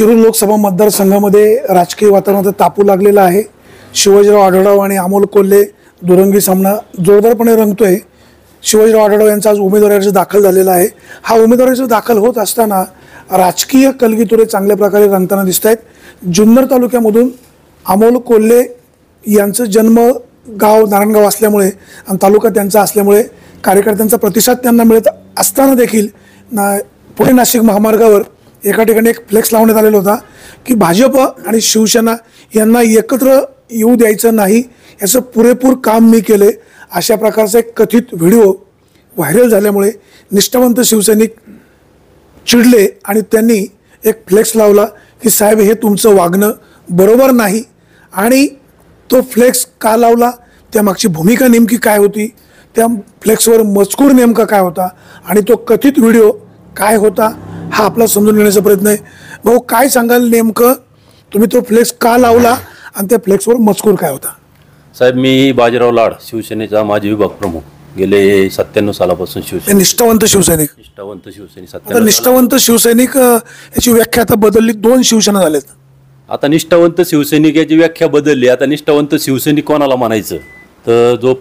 शिरूर लोकसभा मतदारसंघामध्ये राजकीय वातावरणात तापू लागलेला आहे। शिवाजीराव आढळराव आणि अमोल कोल्हे दुरंगी सामना जोरदारपणे रंगतोय। शिवाजीराव आढळराव यांचा आज उमेदवारी अर्ज दाखल झालेला आहे। हा उमेदवारी अर्ज दाखल होत असताना राजकीय कलगीतुरे चांगल्या प्रकारे रंगताना दिसत आहेत। जुन्नर तालुक्यामधून अमोल कोल्हे यांचं जन्म गाव नारायणगाव असल्यामुळे आणि तालुका त्यांचा असल्यामुळे कार्यकर्त्यांचा प्रतिसाद त्यांना मिळत असताना देखील पुणे नाशिक महामार्गावर एका ठिकाणी एक फ्लेक्स लावण्यात आलेला होता की भाजप आणि शिवसेना यांना एकत्र येऊ द्यायचं नाही, याचं पुरेपूर काम मी केले, अशा प्रकारचा एक कथित व्हिडिओ व्हायरल झाल्यामुळे निष्ठावंत शिवसैनिक चिडले आणि त्यांनी एक फ्लेक्स लावला की साहेब हे तुमचं वागणं बरोबर नाही। आणि तो फ्लेक्स का लावला, त्यामागची भूमिका नेमकी काय होती, त्या फ्लेक्सवर मजकूर नेमका काय होता आणि तो कथित व्हिडिओ काय होता, हा आपला समजून घेण्याचा प्रयत्न आहे। भाऊ, काय सांगाल नेमकं तुम्ही तो फ्लेक्स का लावला आणि त्या फ्लेक्सवर मजकूर काय होता? साहेब, मी बाजीराव लाड, शिवसेनेचा माजी विभाग प्रमुख, गेले 97 सालापासून शिवसेना निष्ठावंत शिवसैनिक आता निष्ठावंत शिवसैनिक याची व्याख्या आता बदलली, 2 शिवसेना झालेत। आता निष्ठावंत शिवसैनिक याची व्याख्या बदलली। आता निष्ठावंत शिवसैनिक कोणाला म्हणायचं? तर जो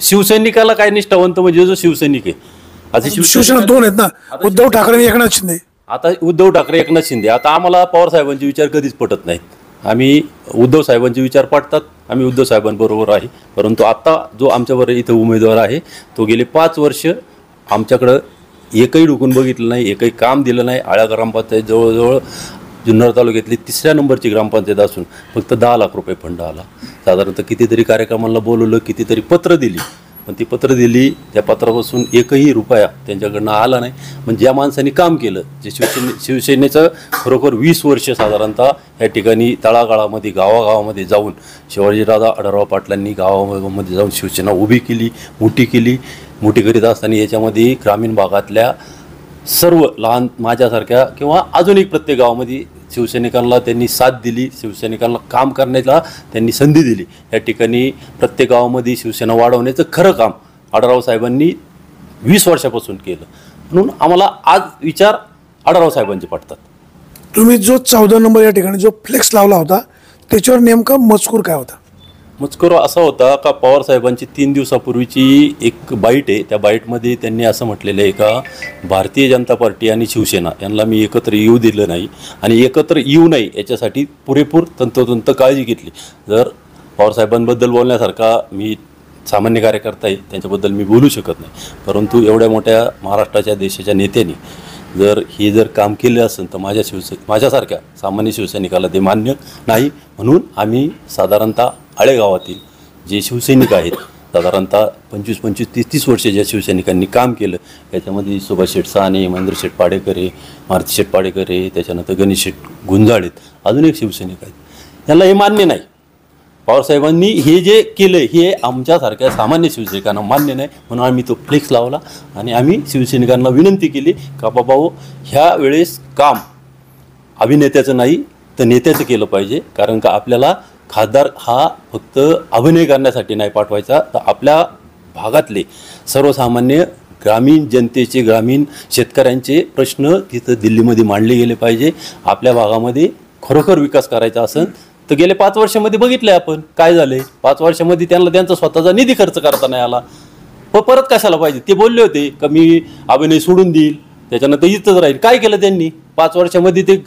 शिवसैनिकाला काय निष्ठावंत म्हणजे जो शिवसैनिक आहे। आता शिवसेना 2 आहेत ना, उद्धव ठाकरे आणि एकनाथ शिंदे। आता उद्धव ठाकरे एकनाथ शिंदे, आता आम्हाला पवार साहेबांचे विचार कधीच पटत नाहीत। आम्ही उद्धव साहेबांचे विचार पटतात, आम्ही उद्धव साहेबांबरोबर आहे। परंतु आता जो आमच्याबरोबर इथं उमेदवार आहे तो गेले 5 वर्ष आमच्याकडं एकही डुकून बघितलं नाही, एकही काम दिलं नाही। आळ्या ग्रामपंचायत जवळजवळ जुन्नर तालुक्यातली 3ऱ्या नंबरची ग्रामपंचायत असून फक्त 10 लाख रुपये फंड आला। साधारणतः कितीतरी कार्यक्रमाला बोलवलं, कितीतरी पत्र दिली, पण ती पत्र दिली, त्या पत्रापासून एकही रुपया त्यांच्याकडनं आला नाही। पण ज्या माणसांनी काम केलं, जे शिवसेनेचं खरोखर 20 वर्ष साधारणतः या ठिकाणी तळागाळामध्ये गावागावामध्ये जाऊन शिवाजीराव आढळराव पाटलांनी गावामध्ये जाऊन शिवसेना उभी केली, मोठी करीत असताना याच्यामध्ये ग्रामीण भागातल्या सर्व लहान माझ्यासारख्या किंवा अजून एक प्रत्येक गावामध्ये शिवसैनिकांना त्यांनी साथ दिली, शिवसैनिकांना काम करण्याला त्यांनी संधी दिली। या ठिकाणी प्रत्येक गावामध्ये शिवसेना वाढवण्याचं खरं काम आढळराव साहेबांनी 20 वर्षापासून केलं। म्हणून आम्हाला आज विचार आढळराव साहेबांचे पटतात। तुम्ही जो 14 नंबर या ठिकाणी जो फ्लेक्स लावला होता त्याच्यावर नेमका मजकूर काय होता? मजकूर असा होता का पवार साहेबांची 3 दिवसापूर्वीची एक बाईट आहे, त्या बाईटमध्ये त्यांनी असं म्हटलेलं आहे का भारतीय जनता पार्टी आणि शिवसेना यांना मी एकत्र येऊ दिलं नाही आणि एकत्र येऊ नये याच्यासाठी पुरेपूर तंतोतंत काळजी घेतली। जर पवार साहेबांबद्दल बोलण्यासारखा मी सामान्य कार्यकर्ता आहे, त्यांच्याबद्दल मी बोलू शकत नाही, परंतु एवढ्या मोठ्या महाराष्ट्राच्या देशाच्या नेत्यांनी जर काम केलं असेल तर माझ्यासारख्या सामान्य शिवसैनिकाला ते मान्य नाही। म्हणून आम्ही साधारणतः आळेगावातील जे शिवसैनिक आहेत, साधारणतः 25-25, 30-30 वर्ष ज्या शिवसैनिकांनी काम केलं, याच्यामध्ये सुभाष शेठ साने, महेंद्र शेठ पाडेकरे, मारुती शेठ पाडेकरे, त्याच्यानंतर गणेश शेठ गुंजाळीत, अजून एक शिवसैनिक आहेत, यांना हे मान्य नाही। पवारसाहेबांनी हे जे केलं हे आमच्यासारख्या सामान्य शिवसैनिकांना मान्य नाही। म्हणून आम्ही तो फ्लेक्स लावला आणि आम्ही शिवसैनिकांना विनंती केली का बाबा ह्या वेळेस काम अभिनेत्याचं नाही तर नेत्याचं केलं पाहिजे, कारण का आपल्याला खासदार हा फक्त अभिनय करण्यासाठी नाही पाठवायचा, तर आपल्या भागातले सर्वसामान्य ग्रामीण जनतेचे, ग्रामीण शेतकऱ्यांचे प्रश्न तिथं दिल्लीमध्ये मांडले गेले पाहिजे। आपल्या भागामध्ये खरोखर विकास करायचा असेल तर गेले 5 वर्षामध्ये बघितलंय आपण काय झाले। 5 वर्षामध्ये त्यांचा स्वतःचा निधी खर्च करता नाही आला, परत कशाला पाहिजे? ते बोलले होते का मी अभिनय सोडून देईल, त्याच्यानंतर इथंच राहील। काय केलं त्यांनी? 5 वर्षामध्ये ते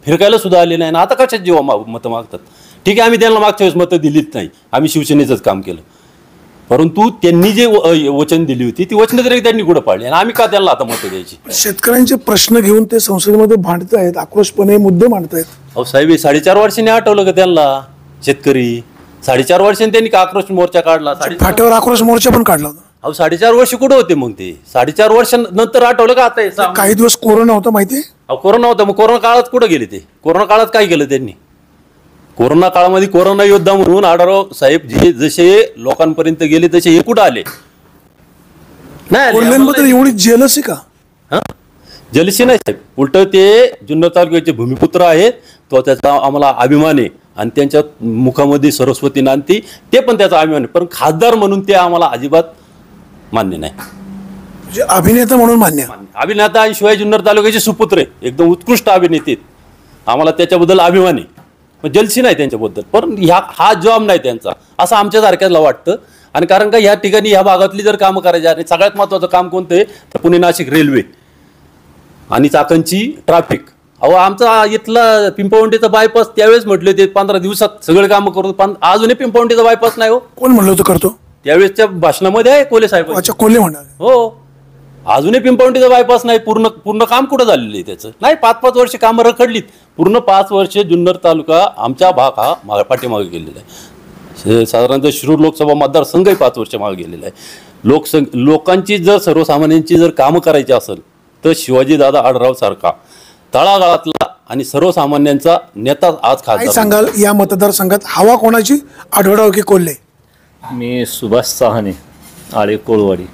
फिरकायला सुद्धा आले नाही ना, आता कशात जेव्हा मतं मागतात? ठीक आहे, आम्ही त्यांना मागच्या वेळेस मतं दिलीच नाही, आम्ही शिवसेनेचंच काम केलं, परंतु त्यांनी जे वचन दिली होती ती वचनं तरी त्यांनी कुठं पाळली आणि आम्ही का त्यांना आता मतं द्यायची? शेतकऱ्यांचे प्रश्न घेऊन ते संसदेमध्ये भांडतायत, आक्रोशपणे मुद्दे मांडतायत। अहो साहेब, 4.5 वर्षांनी आठवलं का त्यांना शेतकरी? 4.5 वर्षांनी त्यांनी का आक्रोश मोर्चा काढला? फाट्यावर आक्रोश मोर्चा पण काढला होता। अहो 4.5 वर्ष कुठं होते मग? ते 4.5 वर्षांनंतर आठवलं का आता? काही दिवस कोरोना होता माहितीये? अहो कोरोना होता, मग कोरोना काळात कुठं गेले ते? कोरोना काळात काय केलं त्यांनी? कोरोना काळामध्ये कोरोना योद्धा म्हणून आढळराव साहेब जसे लोकांपर्यंत गेले तसे हे कुठं आले नाही? एवढी जेलसी का? जलसी नाही साहेब, उलट ते जुन्नर तालुक्याचे भूमिपुत्र आहेत, तो त्याचा आम्हाला अभिमान आहे आणि त्यांच्या मुखामध्ये सरस्वती नांदती, ते पण त्याचा अभिमान आहे, पण खासदार म्हणून ते आम्हाला अजिबात मान्य नाही। अभिनेता म्हणून मान्य? अभिनेता आणि शिवाय जुन्नर तालुक्याचे सुपुत्र एकदम उत्कृष्ट अभिनेते, आम्हाला त्याच्याबद्दल अभिमान आहे, पण जलसी नाही त्यांच्याबद्दल. पण हा जॉब नाही त्यांचा असं आमच्यासारख्याला वाटतं. आणि कारण का ह्या ठिकाणी ह्या भागातली जर कामं करायची आणि सगळ्यात महत्त्वाचं काम कोणतं आहे तर पुणे नाशिक रेल्वे आणि चाकणची ट्रॅफिक. अहो आमचा इथला पिंपळवंडीचा बायपास त्यावेळेस म्हटले ते 15 दिवसात सगळे कामं करू, पण अजूनही पिंपळवंडीचा बायपास नाही हो. कोण म्हणलं होतं करतो? त्यावेळेसच्या भाषणामध्ये आहे कोल्हे साहेब. अच्छा, कोल्हे म्हणणार. हो, अजूनही पिंपळवंडीचा बायपास नाही. पूर्ण काम कुठं झालेलं आहे त्याचं? नाही, 5-5 वर्ष कामं रखडलीत. पूर्ण 5 वर्ष जुन्नर तालुका आमचा भाग हा पाठीमागे गेलेला आहे. साधारणतः शिरूर लोकसभा मतदारसंघही 5 वर्ष मागे गेलेला आहे. लोकांची जर सर्वसामान्यांची जर कामं करायची असेल तर शिवाजीदादा आढळराव सारखा तळागाळातला आणि सर्वसामान्यांचा नेता आज काय खासदार. सांगाल या मतदारसंघात हवा कोणाची, आढळराव की कोल्हे? मी सुभाष चव्हाणे, आळे कोळवाडी,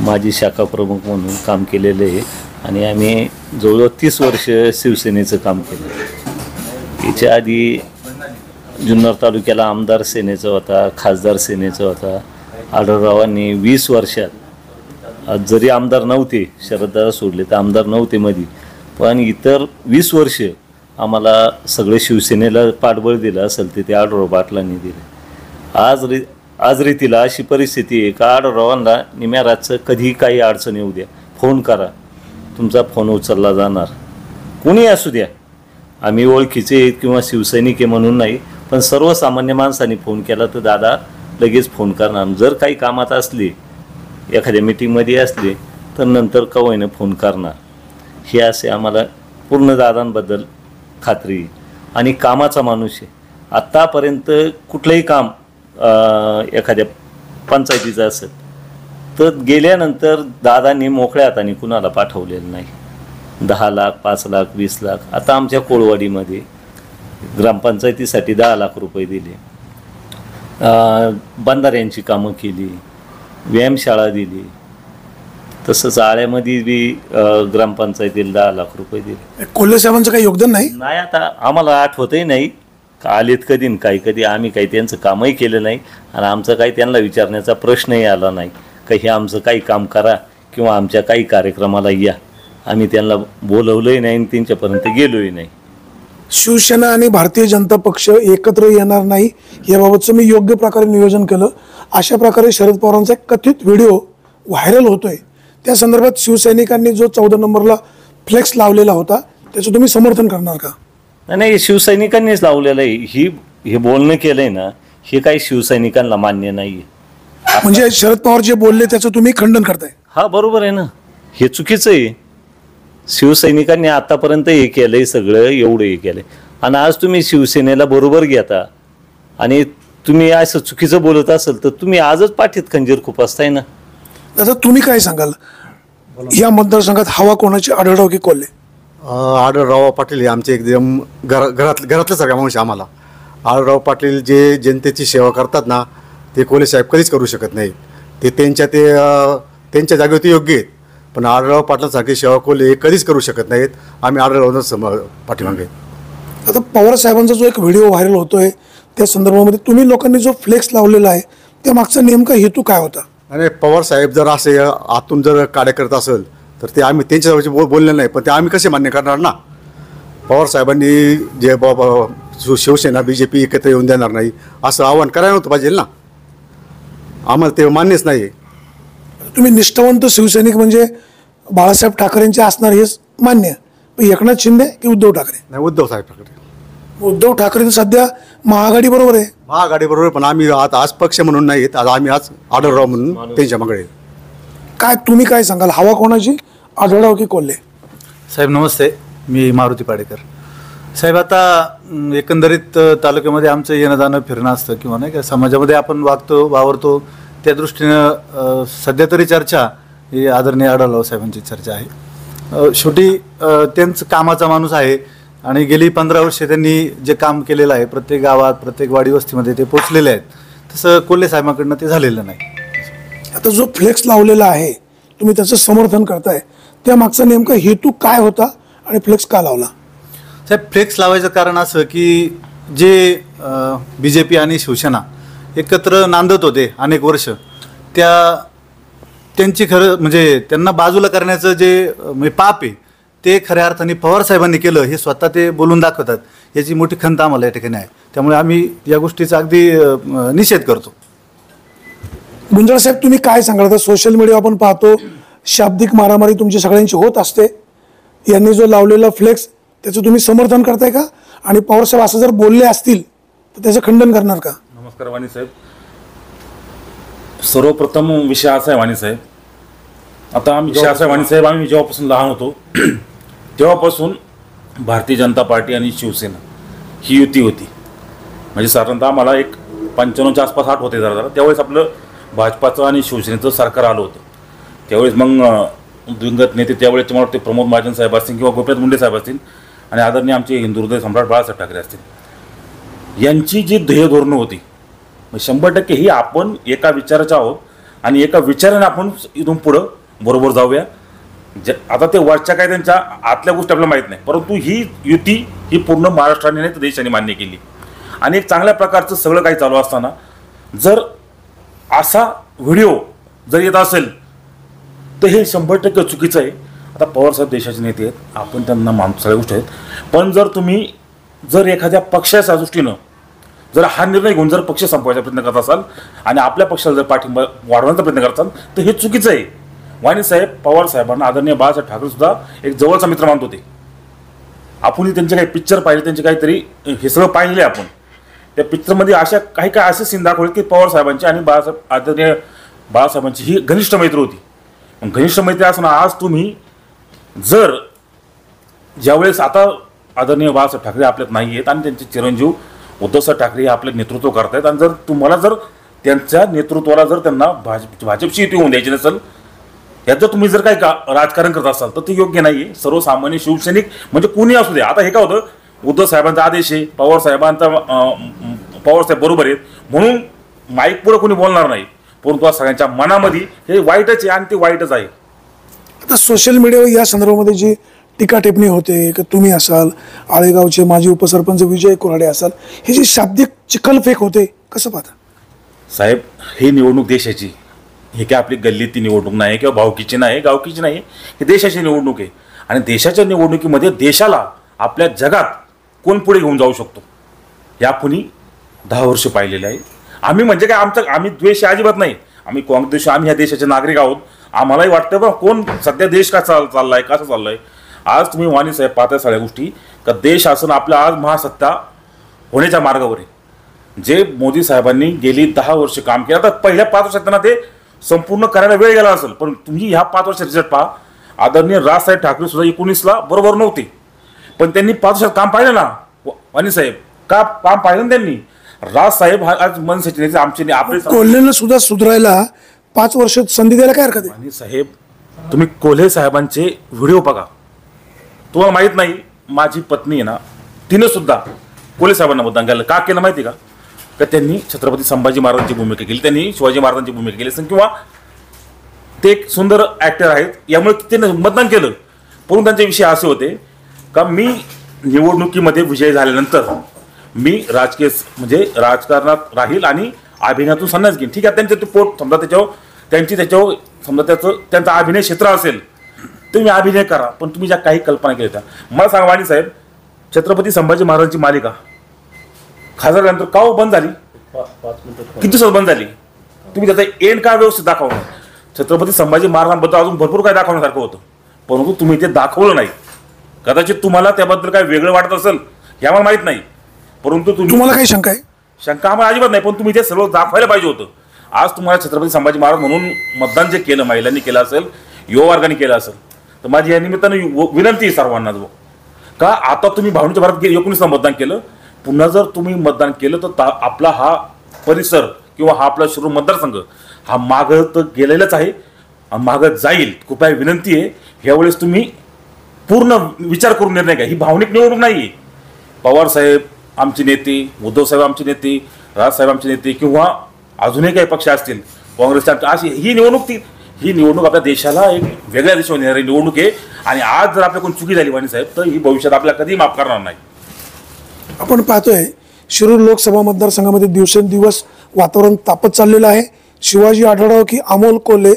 माजी शाखा प्रमुख म्हणून काम केलेलं आहे आणि आम्ही जवळजवळ 30 वर्ष शिवसेनेचं काम केलं. याच्या आधी जुन्नर तालुक्याला आमदार सेनेचा होता, खासदार सेनेचा होता. आढळरावांनी 20 वर्षात, आज जरी आमदार नव्हते, शरददादा सोडले तर आमदार नव्हते मध्ये, पण इतर 20 वर्ष आम्हाला सगळे शिवसेनेला पाठबळ दिलं असेल ते आढळराव पाटलांनी दिले. आज रीतीला अशी परिस्थिती आहे का आढळरावांना निम्या रातचं कधीही काही अडचण येऊ द्या, फोन करा, तुमचा फोन उचलला जाणार, कोणी असू द्या. आम्ही ओळखीचे आहेत किंवा शिवसैनिक आहे म्हणून नाही, पण सर्वसामान्य माणसांनी फोन केला तर दादा लगेच फोन करणार. जर काही कामात असले, एखाद्या मिटिंगमध्ये असले तर नंतर कवायनं फोन करणार. हे असे आम्हाला पूर्ण दादांबद्दल खात्री आणि कामाचा माणूस आहे. आत्तापर्यंत कुठलंही काम एखाद्या पंचायतीचं असेल तर गेल्यानंतर दादांनी मोकळ्या हाताने कुणाला पाठवलेलं नाही. 10 लाख, 5 लाख, 20 लाख. आता आमच्या कोळवाडीमध्ये ग्रामपंचायतीसाठी 10 लाख रुपये दिले, बंधाऱ्यांची कामं केली, व्यायामशाळा दिली. तसंच आळ्यामध्ये बी ग्रामपंचायतीला 10 लाख रुपये दिले. कोल्हे साहेबांचं काही योगदान नाही? नाही, आता आम्हाला आठवतही नाही का आलेत कधी न कधी आम्ही काही त्यांचं कामही केलं नाही आणि आमचं काही त्यांना विचारण्याचा प्रश्नही आला नाही का हे आमचं काही काम करा किंवा आमच्या काही कार्यक्रमाला या. आम्ही त्यांना बोलवलंही नाही आणि त्यांच्यापर्यंत गेलोही नाही. शिवसेना आणि भारतीय जनता पक्ष एकत्र येणार नाही याबाबतचं मी योग्य प्रकारे नियोजन केलं, अशा प्रकारे शरद पवारांचा एक कथित व्हिडिओ व्हायरल होतोय. त्या संदर्भात शिवसैनिकांनी जो 14 नंबरला फ्लेक्स लावलेला होता त्याचं तुम्ही समर्थन करणार का? नाही, शिवसैनिकांनीच लावलेलं आहे. हे बोलणं केलंय ना, हे काही शिवसैनिकांना मान्य नाही. म्हणजे शरद पवार जे बोलले त्याचं तुम्ही खंडन करताय? हा, बरोबर आहे ना, हे चुकीचं आहे. शिवसैनिकांनी आतापर्यंत हे केलंय, सगळं एवढं हे केलंय आणि आज तुम्ही शिवसेनेला बरोबर घेता आणि तुम्ही असं चुकीचं बोलत असाल तर तुम्ही आजच पाठीत खंजीर खुपसताय ना. दादा तुम्ही काय सांगाल, या मतदारसंघात हवा कोणाची, आढळराव की कोल्हे? आढळराव पाटील हे आमचे एकदम घरातल्यासारख्या माणूस. आम्हाला आढळराव पाटील जे जनतेची सेवा करतात ना ते कोल्हे साहेब कधीच करू शकत नाहीत. ते त्यांच्या जागेवर ते योग्य आहेत, पण आढळराव पाटलांसारखी सेवा कोल्हे कधीच करू शकत नाहीत. आम्ही आढळरावांना पाठीमागे. आता पवार साहेबांचा जो एक व्हिडिओ व्हायरल होतोय त्या संदर्भामध्ये तुम्ही लोकांनी जो फ्लेक्स लावलेला आहे त्या मागचा नेमका हेतू काय होता? आणि पवार साहेब जर असे आतून जर कार्य करत असेल तर ते आम्ही त्यांच्याजवळचे बोलले नाही, पण ते आम्ही कसे मान्य करणार ना? पवार साहेबांनी जे बाबा शिवसेना BJP एकत्र येऊन देणार नाही असं आव्हान करायला नव्हतं पाहिजे ना. आम्हाला ते मान्यच नाही. तुम्ही निष्ठावंत शिवसैनिक म्हणजे बाळासाहेब ठाकरेंचे असणार हेच मान्य, पण एकनाथ शिंदे की उद्धव ठाकरे? नाही, उद्धव साहेब ठाकरे. उद्धव ठाकरे तर सध्या महाआघाडी बरोबर आहे. महाआघाडी बरोबर, पण आम्ही आता आज पक्ष म्हणून नाहीत, आज आम्ही आज आढळराव म्हणून त्यांच्या मागे. काय तुम्ही काय सांगाल, हवा कोणाची, आढळराव की कोल्हे? साहेब नमस्ते, मी मारुती पाडेकर. साहेब आता एकंदरीत तालुक्यामध्ये आमचं येणं जाणं फिरणं असतं किंवा नाही का समाजामध्ये आपण वावरतो त्या दृष्टीनं सध्या तरी चर्चा ही आदरणीय आढळराव साहेबांची चर्चा आहे. शेवटी त्यांचं कामाचा माणूस आहे आणि गेली 15 वर्षे त्यांनी जे काम केलेलं आहे प्रत्येक गावात प्रत्येक वाडी वस्तीमध्ये ते पोचलेले आहेत, तसं कोल्हे साहेबांकडनं ते झालेलं नाही. आता जो फ्लेक्स लावलेला आहे तुम्ही त्याचं समर्थन करताय, त्या मागचा नेमका हेतू काय होता आणि फ्लेक्स का लावला? साहेब फ्लेक्स लावायचं कारण असं की जे BJP आणि शिवसेना एकत्र नांदत होते अनेक वर्ष, त्यांची खरं म्हणजे त्यांना बाजूला करण्याचं जे म्हणजे पाप आहे ते खऱ्या अर्थाने पवार साहेबांनी केलं हे स्वतः ते बोलून दाखवतात, याची मोठी खंत आम्हाला या ठिकाणी आहे. त्यामुळे आम्ही या गोष्टीचा अगदी निषेध करतो. गुंजाळ साहेब, तुम्ही काय सांगाल? तर सोशल मीडिया आपण पाहतो, शाब्दिक मारामारी तुमची सगळ्यांची होत असते. यांनी जो लावलेला फ्लेक्स त्याचं तुम्ही समर्थन करताय का? आणि पवारसाहेब असं जर बोलले असतील तर त्याचं खंडन करणार का? नमस्कार वाणी साहेब. सर्वप्रथम विषय असा आहे वाणी साहेब, आता आम्ही वाणी साहेब आम्ही जेव्हापासून लहान होतो तेव्हापासून भारतीय जनता पार्टी आणि शिवसेना ही युती होती. म्हणजे साधारणतः आम्हाला एक 95च्या आसपास आठ होते जरा त्यावेळेस आपलं भाजपाचं आणि शिवसेनेचं सरकार आलं होतं. त्यावेळेस मग दिवंगत नेते त्यावेळेस मला वाटते प्रमोद महाजन साहेब असतील किंवा गोपीनाथ मुंडे साहेब असतील आणि आदरणीय आमचे हिंदुहृदय सम्राट बाळासाहेब ठाकरे असतील, यांची जी ध्येय धोरणं होती 100% ही आपण एका विचाराचे आहोत आणि एका विचाराने आपण इथून पुढं बरोबर जाऊया. आता ते वरच्या काय त्यांच्या आतल्या गोष्टी आपल्याला माहीत नाही, परंतु ही युती ही पूर्ण महाराष्ट्राने नाही तर देशाने मान्य केली आणि एक चांगल्या प्रकारचं सगळं काही चालू असताना जर असा व्हिडिओ जर येत असेल तर हे 100% चुकीचं आहे. आता पवारसाहेब देशाचे नेते आहेत, आपण त्यांना मानतो, सगळ्या गोष्टी आहेत, पण जर तुम्ही जर एखाद्या पक्षाच्या दृष्टीनं जर हा निर्णय घेऊन जर पक्ष संपवायचा प्रयत्न करत असाल आणि आपल्या पक्षाला जर पाठिंबा वाढवण्याचा प्रयत्न करत असाल तर हे चुकीचं आहे. वाणी साहेब पवार साहेबांना आदरणीय बाळासाहेब ठाकरे सुद्धा एक जवळचा मित्र मानत होते. आपणही त्यांचे काही पिक्चर पाहिले, त्यांचे काहीतरी हे सगळं पाहिले आपण. त्या पिक्चरमध्ये अशा काही काय असे सीन दाखवले की पवार साहेबांची आणि आदरणीय बाळासाहेबांची ही घनिष्ठ मैत्री होती. घनिष्ठ मैत्री असताना आज तुम्ही जर ज्यावेळेस आता आदरणीय बाळासाहेब ठाकरे आपल्यात नाही आहेत आणि त्यांचे चिरंजीव उद्धवसाहेब ठाकरे हे आपलं नेतृत्व करतायत आणि जर तुम्हाला जर त्यांच्या नेतृत्वाला जर त्यांना भाजपची युती होऊन द्यायची नसेल, याचं तुम्ही जर काही राजकारण करत असाल तर ते योग्य नाही आहे. सर्वसामान्य शिवसैनिक म्हणजे कुणी असू दे, आता हे काय होतं, उद्धव साहेबांचा आदेश आहे, पवारसाहेब बरोबर आहेत म्हणून माईक पुढे कोणी बोलणार नाही, परंतु सगळ्यांच्या मनामध्ये हे वाईटच आहे आणि ते वाईटच आहे. आता सोशल मीडियावर या संदर्भामध्ये जी टीका टिप्पणी होते की तुम्ही असाल, आळेगावचे माजी उपसरपंच विजय कोराडे असाल, हे जी शाब्दिक चिखलफेक होते, कसं पाहता? साहेब ही निवडणूक देशाची, हे काय आपली गल्लीतली निवडणूक नाही किंवा भावकीची नाही, गावकीची नाही, ही देशाची निवडणूक आहे आणि देशाच्या निवडणुकीमध्ये देशाला आपल्या जगात कोण पुढे घेऊन जाऊ शकतो या कुणी 10 वर्ष पाहिलेलं आहे. आम्ही म्हणजे काय आम्ही द्वेष अजिबात नाही, आम्ही काँग्रेस, आम्ही ह्या देशाचे नागरिक आहोत. आम्हालाही वाटतं बा कोण सध्या देश का चाललाय, कसं चाललाय. आज तुम्ही वाणी साहेब पाहता सगळ्या गोष्टी का देश असून आपल्या आज महासत्ता होण्याच्या मार्गावर आहे. जे मोदी साहेबांनी गेली 10 वर्ष काम केलं, आता पहिल्या 5 वर्षात त्यांना ते संपूर्ण करायला वेळ गेला असेल, पण तुम्ही ह्या 5 वर्षात रिझल्ट पहा. आदरणीय राजसाहेब ठाकरे सुद्धा 19ला बरोबर नव्हते, पण त्यांनी 5 वर्षात काम पाहिलं ना वाणी साहेब, का काम पाहिलं ना त्यांनी. राजसाहेब आज मनसेचे नेते आमचे आपले कोल्हेला सुद्धा सुधारायला 5 वर्ष संधी द्यायला काय हरकत आहे? वाणी साहेब तुम्ही कोल्हे साहेबांचे व्हिडिओ बघा, तुम्हाला माहित नाही माझी पत्नी आहे ना, तिने सुद्धा कोल्हे साहेबांना मतदान केलं. का केलं माहिती का? का त्यांनी छत्रपती संभाजी महाराजांची भूमिका केली, त्यांनी शिवाजी महाराजांची भूमिका केली किंवा ते एक सुंदर ॲक्टर आहेत यामुळे त्यांनी मतदान केलं. परंतु त्यांचे विषय असे होते का मी निवडणुकीमध्ये विजय झाल्यानंतर मी राजकीय म्हणजे राजकारणात राहील आणि अभिनयातून संन्यास घेईन. ठीक आहे, त्यांचं ते पोट समजा त्याच्यावर समजा त्यांचा अभिनय क्षेत्र असेल, तुम्ही अभिनय करा, पण तुम्ही ज्या काही कल्पना केल्या त्या मला सांगा वाणी साहेब, छत्रपती संभाजी महाराजांची मालिका खासदार नंतर का बंद झाली? किती दिवसात बंद झाली? तुम्ही त्याचा एंड का व्यवस्थित दाखवणार? छत्रपती संभाजी महाराजांबद्दल अजून भरपूर काय दाखवण्यासारखं होतं, परंतु तुम्ही ते दाखवलं नाही. कदाचित तुम्हाला त्याबद्दल काय वेगळं वाटत असेल हे आम्हाला माहित नाही, परंतु तुम्हाला काही शंका आहे? शंका आम्हाला अजिबात नाही, पण तुम्ही ते सर्व दाखवायला पाहिजे होतं. आज तुम्हाला छत्रपती संभाजी महाराज म्हणून मतदान जे केलं, महिलांनी केलं असेल, युवा वर्गाने केलं असेल, तर माझी या निमित्तानं विनंती आहे सर्वांना का आता तुम्ही भावनेच्या भारत 19ला मतदान केलं, पुन्हा जर तुम्ही मतदान केलं तर आपला हा परिसर किंवा हा आपला शिरूर मतदारसंघ हा मागं तर गेलेलाच आहे, मागं जाईल. कृपया विनंती आहे ह्यावेळेस तुम्ही पूर्ण विचार करून निर्णय घ्या. ही भावनिक निवडणूक नाही आहे. पवारसाहेब आमचे नेते, उद्धवसाहेब आमचे नेते, राजसाहेब आमचे नेते किंवा अजूनही काही पक्ष असतील काँग्रेसच्या, अशी ही निवडणूक आपल्या देशाला एक वेगळ्या दिशेने नेणारी निवडणूक आहे आणि आज जर आपल्याकडून चुकी झाली वाणी साहेब तर ही भविष्यात आपल्याला कधीही माफ करणार नाही. आपण पाहतोय शिरूर लोकसभा मतदारसंघामध्ये दिवसेंदिवस वातावरण तापत चाललेलं आहे. शिवाजी आढळराव की अमोल कोल्हे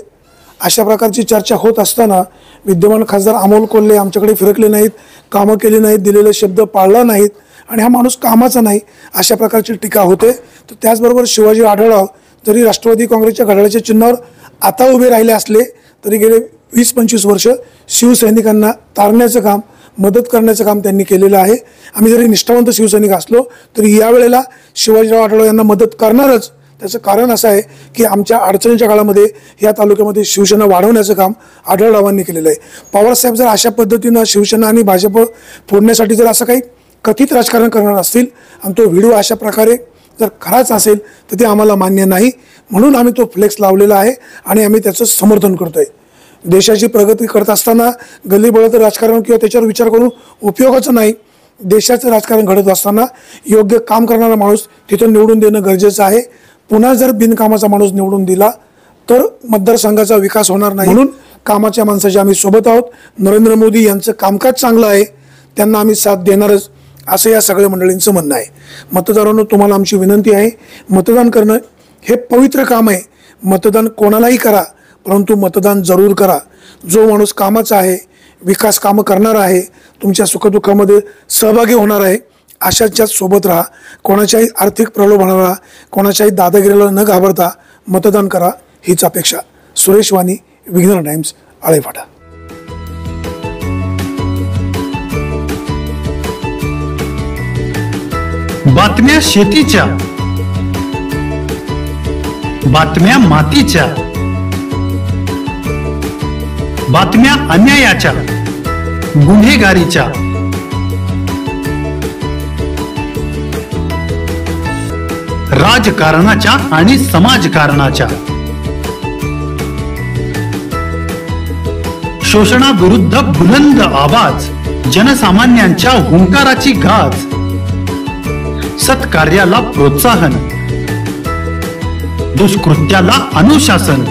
अशा प्रकारची चर्चा होत असताना विद्यमान खासदार अमोल कोल्हे आमच्याकडे फिरकले नाहीत, कामं केली नाहीत, दिलेले शब्द पाळला नाहीत आणि हा माणूस कामाचा नाही, अशा प्रकारची टीका होते. तर त्याचबरोबर शिवाजी आढळराव जरी राष्ट्रवादी काँग्रेसच्या घड्याळाच्या चिन्हावर आता उभे राहिले असले तरी गेले 20-25 वर्ष शिवसैनिकांना तारण्याचं काम, मदत करण्याचं काम त्यांनी केलेलं आहे. आम्ही जरी निष्ठावंत शिवसैनिक असलो तरी यावेळेला शिवाजीराव आढळराव यांना मदत करणारच. त्याचं कारण असं आहे की आमच्या अडचणीच्या काळामध्ये या तालुक्यामध्ये शिवसेना वाढवण्याचं काम आढळरावांनी केलेलं आहे. पवारसाहेब जर अशा पद्धतीनं शिवसेना आणि भाजप फोडण्यासाठी जर असं काही कथित राजकारण करणार असतील आणि तो व्हिडिओ अशा प्रकारे जर खराच असेल तर ते आम्हाला मान्य नाही. म्हणून आम्ही तो फ्लेक्स लावलेला आहे आणि आम्ही त्याचं समर्थन करतोय. देशाची प्रगती करत असताना गल्लीबोळाचं राजकारण किंवा त्याच्यावर विचार करून उपयोगाचं नाही. देशाचं राजकारण घडत असताना योग्य काम करणारा माणूस तिथं निवडून देणं गरजेचं आहे. पुन्हा जर बिनकामाचा माणूस निवडून दिला तर मतदारसंघाचा विकास होणार नाही. म्हणून कामाच्या माणसाच्या आम्ही सोबत आहोत. नरेंद्र मोदी यांचं कामकाज चांगलं आहे, त्यांना आम्ही साथ देणारच असं या सगळ्या मंडळींचं म्हणणं आहे. मतदारांनो, तुम्हाला आमची विनंती आहे, मतदान करणं हे पवित्र काम आहे. मतदान कोणालाही करा, परंतु मतदान जरूर करा. जो माणूस कामाचा आहे, विकास कामं करणार आहे, तुमच्या सुखदुःखामध्ये सहभागी होणार आहे, अशाच्या सोबत राहा. कोणाच्याही आर्थिक प्रलोभनाला, कोणाच्याही दादागिरीला न घाबरता मतदान करा हीच अपेक्षा. सुरेश वाणी, विघ्नर टाइम्स, आळेफाटा. बातम्या शेतीच्या, बातम्या मातीच्या, बातम्या अन्यायाच्या, गुन्हेगारीच्या, राजकारणाच्या आणि समाजकारणाच्या, शोषणाविरुद्ध बुलंद आवाज, जनसामान्यांच्या हुंकाराची गाज, सत्कार्याला प्रोत्साहन, दुष्कृत्याला अनुशासन,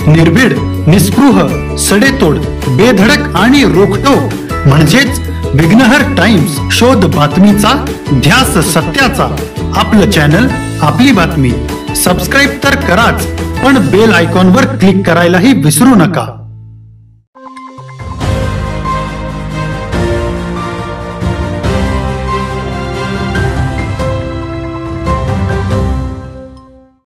निर्भीड, निस्पृह, सडेतोड, बेधडक आणि रोखटोक म्हणजेच विघ्नहर टाइम्स. शोध बातमीचा, ध्यास सत्याचा. आपलं चॅनल, आपली बातमी. सबस्क्राईब तर कराच, पण बेल आयकॉनवर क्लिक करायलाही विसरू नका.